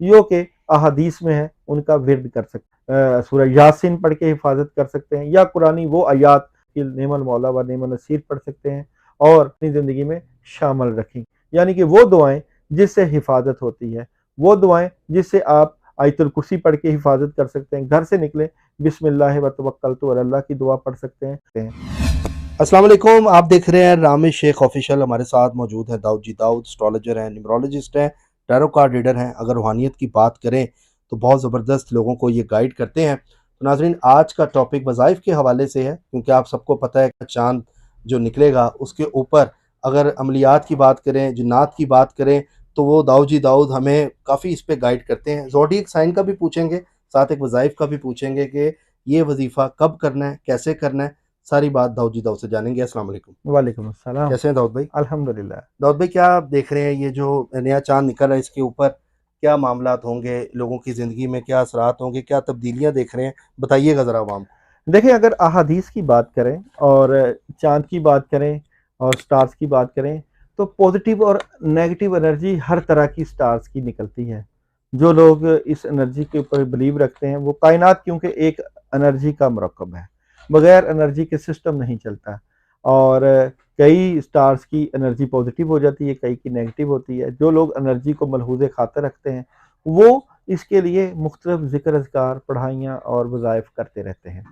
जो कि अहादीस में है उनका विर्द कर सकते हैं। सूरह यासीन पढ़ के हिफाजत कर सकते हैं, या कुरानी वो आयात कि नेमल मौला व नेमल नसीर पढ़ सकते हैं और अपनी ज़िंदगी में शामिल रखें। यानी कि वो दुआएं जिससे हिफाजत होती है, वो दुआएं जिससे आप आयतुल कुर्सी पढ़ के हिफाजत कर सकते हैं। घर से निकले बिस्मिल्लाह व तवक्कलतु अलल्लाह की दुआ पढ़ सकते हैं। अस्सलाम वालेकुम, आप देख रहे हैं रामिश शेख ऑफिशियल। हमारे साथ मौजूद है दाऊद जी दाऊद, एस्ट्रोलॉजर हैं, न्यूमरोलॉजिस्ट हैं, टैरो कार्ड रीडर हैं। अगर रूहानियत की बात करें तो बहुत ज़बरदस्त लोगों को ये गाइड करते हैं। तो नाज़रीन, आज का टॉपिक वज़ाइफ के हवाले से है, क्योंकि आप सबको पता है कि चाँद जो निकलेगा उसके ऊपर अगर अमलियात की बात करें, जिन्नात की बात करें, तो वो दाऊद जी दाऊद हमें काफ़ी इस पे गाइड करते हैं। ज़ोडिएक साइन का भी पूछेंगे, साथ एक वज़ाइफ का भी पूछेंगे कि ये वजीफ़ा कब करना है, कैसे करना है। सारी बात दाऊद जी दाऊद से जानेंगे। अस्सलाम वालेकुम। वालेकुम अस्सलाम। कैसे हैं दाऊद भाई? अल्हम्दुलिल्लाह। दाऊद भाई, क्या आप देख रहे हैं ये जो नया चांद निकल रहा है, इसके ऊपर क्या मामलात होंगे, लोगों की ज़िंदगी में क्या असरात होंगे, क्या तब्दीलियां देख रहे हैं? बताइएगा ज़रा आवाम को। देखिए, अगर अहादीस की बात करें और चाँद की बात करें और स्टार्स की बात करें, तो पॉजिटिव और नेगेटिव एनर्जी हर तरह की स्टार्स की निकलती है। जो लोग इस एनर्जी के ऊपर बिलीव रखते हैं, वो कायनात क्योंकि एक एनर्जी का मरकब है, बगैर एनर्जी के सिस्टम नहीं चलता। और कई स्टार्स की एनर्जी पॉजिटिव हो जाती है, कई की नेगेटिव होती है। जो लोग एनर्जी को मलहूज़ खातिर रखते हैं, वो इसके लिए मुख्तलिफ ज़िक्र अज़कार, पढ़ाइयाँ और वज़ाइफ करते रहते हैं।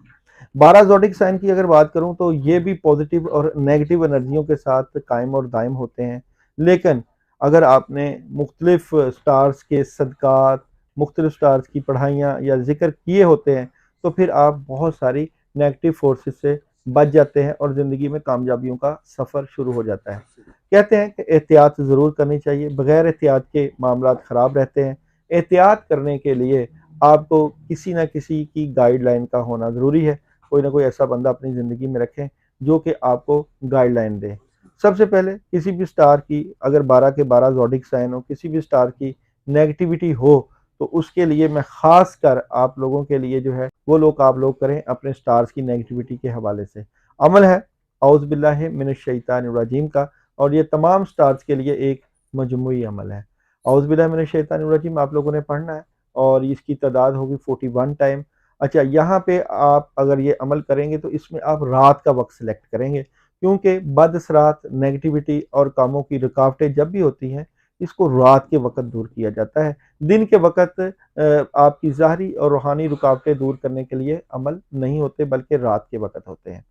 12 ज़ोडिक साइन की अगर बात करूं तो ये भी पॉजिटिव और नेगेटिव एनर्जियों के साथ कायम और दायम होते हैं। लेकिन अगर आपने मुख्तलिफ स्टार्स के सदक़ात, मुख्तलिफ स्टार्स की पढ़ाइयाँ या ज़िक्र किए होते हैं, तो फिर आप बहुत सारी नेगेटिव फोर्सेस से बच जाते हैं और ज़िंदगी में कामयाबियों का सफ़र शुरू हो जाता है। कहते हैं कि एहतियात ज़रूर करनी चाहिए, बगैर एहतियात के मामलात ख़राब रहते हैं। एहतियात करने के लिए आपको किसी न किसी की गाइडलाइन का होना ज़रूरी है। कोई ना कोई ऐसा बंदा अपनी ज़िंदगी में रखें जो कि आपको गाइडलाइन दे। सबसे पहले किसी भी स्टार की अगर 12 के 12 ज़ोडिक साइन हो, किसी भी स्टार की नेगेटिविटी हो, तो उसके लिए मैं ख़ास कर आप लोगों के लिए जो है वो लोग आप लोग करें अपने स्टार्स की नेगेटिविटी के हवाले से। अमल है औज़ु बिल्लाहि मिनश शैतानिर रजीम का, और ये तमाम स्टार्स के लिए एक मजमूई अमल है। औज़ु बिल्लाहि मिनश शैतानिर रजीम आप लोगों ने पढ़ना है और इसकी तादाद होगी 41 टाइम। अच्छा, यहाँ पे आप अगर ये अमल करेंगे तो इसमें आप रात का वक्त सिलेक्ट करेंगे, क्योंकि बदअसरात, नेगेटिविटी और कामों की रुकावटें जब भी होती हैं, इसको रात के वक्त दूर किया जाता है। दिन के वक्त आपकी ज़ाहरी और रूहानी रुकावटें दूर करने के लिए अमल नहीं होते, बल्कि रात के वक्त होते हैं।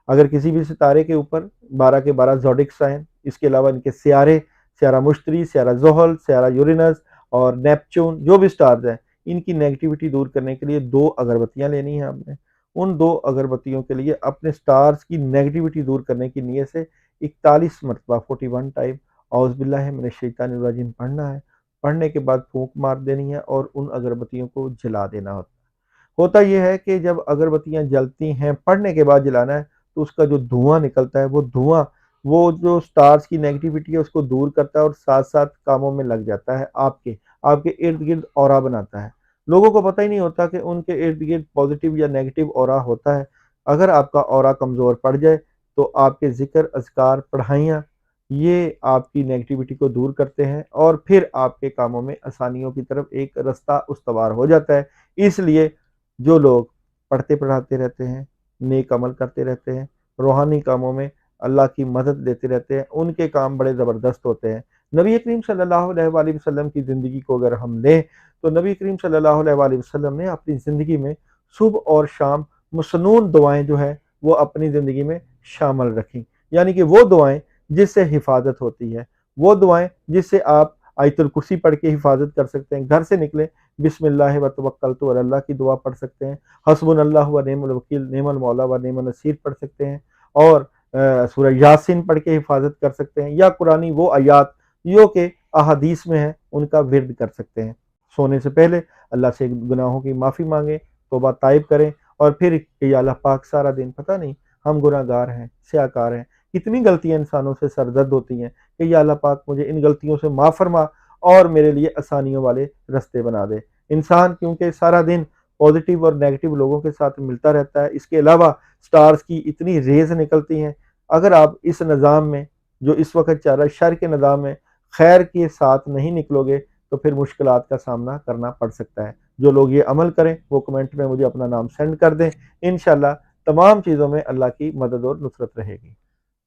अगर किसी भी सितारे के ऊपर 12 के 12 ज़ोडिक साइन, इसके अलावा इनके सियारे, सियारा मुश्तरी, सियारा ज़ुहल, सियारा यूरेनस और नेपच्यून, जो भी स्टार्स हैं, इनकी नेगेटिविटी दूर करने के लिए 2 अगरबत्तियाँ लेनी है आपने। उन 2 अगरबत्तियों के लिए अपने स्टार्स की नेगेटिविटी दूर करने की नीयत से 41 मरतबा 41 टाइम औज़ु बिल्लाहि मिनश शैतानिर रजीम पढ़ना है। पढ़ने के बाद फूँक मार देनी है और उन अगरबत्तियों को जला देना होता है। होता ये है कि जब अगरबत्तियाँ जलती हैं, पढ़ने के बाद जलाना है, तो उसका जो धुआँ निकलता है, वो धुआँ वो जो स्टार्स की नेगेटिविटी है उसको दूर करता है और साथ-साथ कामों में लग जाता है आपके इर्द-गिर्द ऑरा बनाता है। लोगों को पता ही नहीं होता कि उनके इर्द-गिर्द पॉजिटिव या नेगेटिव ऑरा होता है। अगर आपका ऑरा कमज़ोर पड़ जाए, तो आपके ज़िक्र, अज़कार, पढ़ाइयाँ, ये आपकी नेगेटिविटी को दूर करते हैं और फिर आपके कामों में आसानियों की तरफ एक रास्ता उस्तवार हो जाता है। इसलिए जो लोग पढ़ते-पढ़ाते रहते हैं, नेक अमल करते रहते हैं, रूहानी कामों में अल्लाह की मदद लेते रहते हैं, उनके काम बड़े ज़बरदस्त होते हैं। नबी करीम सल्लल्लाहु अलैहि वसल्लम की ज़िंदगी को अगर हम लें, तो नबी करीम सल्लल्लाहु अलैहि वसल्लम ने अपनी ज़िंदगी में सुबह और शाम मसनून दुआएँ जो हैं, वो अपनी ज़िंदगी में शामिल रखीं। यानी कि वो दुआएँ जिससे हिफ़ाज़त होती है, वो दुआएँ जिससे आप आयतुल कुर्सी पढ़ के हिफ़ाज़त कर सकते हैं। घर से निकले बिस्मिल्लाह व तवक्कलतु अलल्लाह की दुआ पढ़ सकते हैं। हस्बुनल्लाह व निअमल वकील, निअमल मौला व निअमन नसीर पढ़ सकते हैं और सूरह यासीन पढ़ के हिफाजत कर सकते हैं, या कुरानी वो आयात जो कि अहादीस में है उनका विर्द कर सकते हैं। सोने से पहले अल्लाह से गुनाहों की माफ़ी मांगें, तौबा ताइब करें और फिर कि या अल्लाह पाक, सारा दिन पता नहीं हम गुनाहगार हैं, स्याकार हैं, कितनी गलतियां इंसानों से सरदर्द होती हैं, कि या अल्लाह पाक मुझे इन गलतियों से माफ़ फरमा और मेरे लिए आसानियों वाले रास्ते बना दे। इंसान क्योंकि सारा दिन पॉजिटिव और नेगेटिव लोगों के साथ मिलता रहता है, इसके अलावा स्टार्स की इतनी रेज़ निकलती हैं। अगर आप इस निज़ाम में जो इस वक़्त चल रहा है, शर के निज़ाम में खैर के साथ नहीं निकलोगे, तो फिर मुश्किलात का सामना करना पड़ सकता है। जो लोग ये अमल करें वो कमेंट में मुझे अपना नाम सेंड कर दें, इंशाल्लाह तमाम चीज़ों में अल्लाह की मदद और नुसरत रहेगी।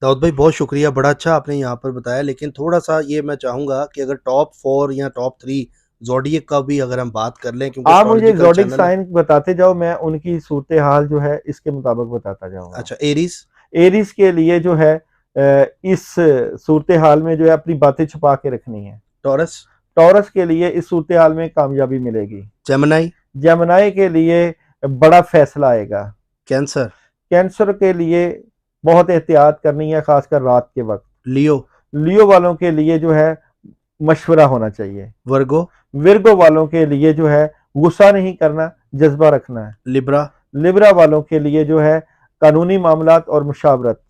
दाऊद भाई बहुत शुक्रिया, बड़ा अच्छा आपने यहाँ पर बताया, लेकिन थोड़ा-सा ये मैं चाहूँगा कि अगर टॉप 4 या टॉप 3 ज़ोडिएक का भी अगर हम बात कर लें, क्योंकि आप मुझे एस्ट्रोलॉजिकल ज़ोडिक चैनल है। साइन बताते जाओ, मैं उनकी सूरत-ए-हाल जो है इसके मुताबिक बताता जाऊँगा। अच्छा, एरीज़? एरीज़ के लिए जो है इस सूरत-ए-हाल में जो है अपनी बातें छुपा के रखनी है। टॉरस? टॉरस के लिए इस सूरत-ए-हाल में कामयाबी मिलेगी। जेमिनी? जेमिनी के लिए बड़ा फैसला आएगा। कैंसर? कैंसर के लिए बहुत एहतियात करनी है, खासकर रात के वक्त। लियो? लियो वालों के लिए जो है मशवरा होना चाहिए। वर्गो? विर्गो वालों के लिए जो है गुस्सा नहीं करना, जज्बा रखना है। लिब्रा? लिब्रा वालों के लिए जो है कानूनी मामलात और मुशावरत।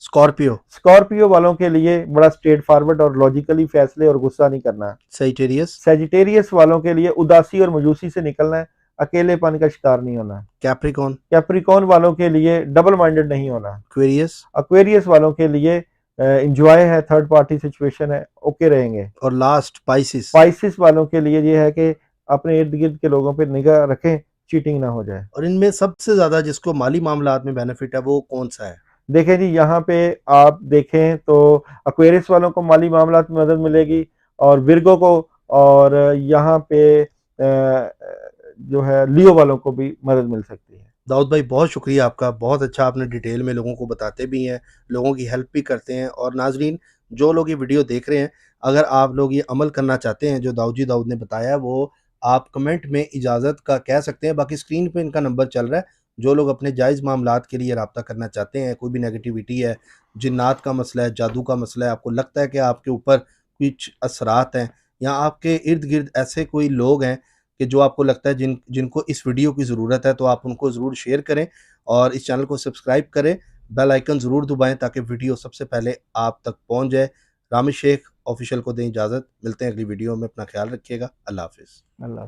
स्कॉर्पियो? स्कॉर्पियो वालों के लिए बड़ा स्ट्रेट फॉरवर्ड और लॉजिकली फैसले और गुस्सा नहीं करना है। सजिटेरियस? सेजिटेरियस वालों के लिए उदासी और मायूसी से निकलना है, अकेलेपन का शिकार नहीं होना है। कैप्रिकॉन? कैप्रिकॉन वालों के लिए डबल माइंडेड नहीं होना। एक्वेरियस? एक्वेरियस वालों के लिए इंजॉय है, थर्ड पार्टी सिचुएशन है, ओके रहेंगे। और लास्ट पाइसिस? स्पाइसिस वालों के लिए ये है कि अपने इर्द गिर्द के लोगों पर निगाह रखें, चीटिंग ना हो जाए। और इनमें सबसे ज़्यादा जिसको माली मामलात में बेनिफिट है वो कौन-सा है? देखें जी, यहाँ पे आप देखें तो एक्वेरियस वालों को माली मामलात में मदद मिलेगी, और विर्गो को, और यहाँ पे जो है लियो वालों को भी मदद मिल सकती है। दाऊद भाई बहुत शुक्रिया आपका, बहुत अच्छा आपने डिटेल में लोगों को बताते भी हैं, लोगों की हेल्प भी करते हैं। और नाज़रीन, जो लोग ये वीडियो देख रहे हैं, अगर आप लोग ये अमल करना चाहते हैं जो दाऊद ने बताया है, वो आप कमेंट में इजाज़त का कह सकते हैं। बाकी स्क्रीन पे इनका नंबर चल रहा है। जो लोग अपने जायज़ मामलात के लिए राब्ता करना चाहते हैं, कोई भी नेगेटिविटी है, जिन्नात का मसला है, जादू का मसला है, आपको लगता है कि आपके ऊपर कुछ असरात हैं, या आपके इर्द-गिर्द ऐसे कोई लोग हैं कि जो आपको लगता है जिनको इस वीडियो की ज़रूरत है, तो आप उनको ज़रूर शेयर करें और इस चैनल को सब्सक्राइब करें, बेल आइकन ज़रूर दबाएँ ताकि वीडियो सबसे पहले आप तक पहुँच जाए। रामिश शेख ऑफ़िशियल को दें इजाज़त, मिलते हैं अगली वीडियो में, अपना ख़्याल रखिएगा, अल्लाह हाफ़िज़। अल्लाह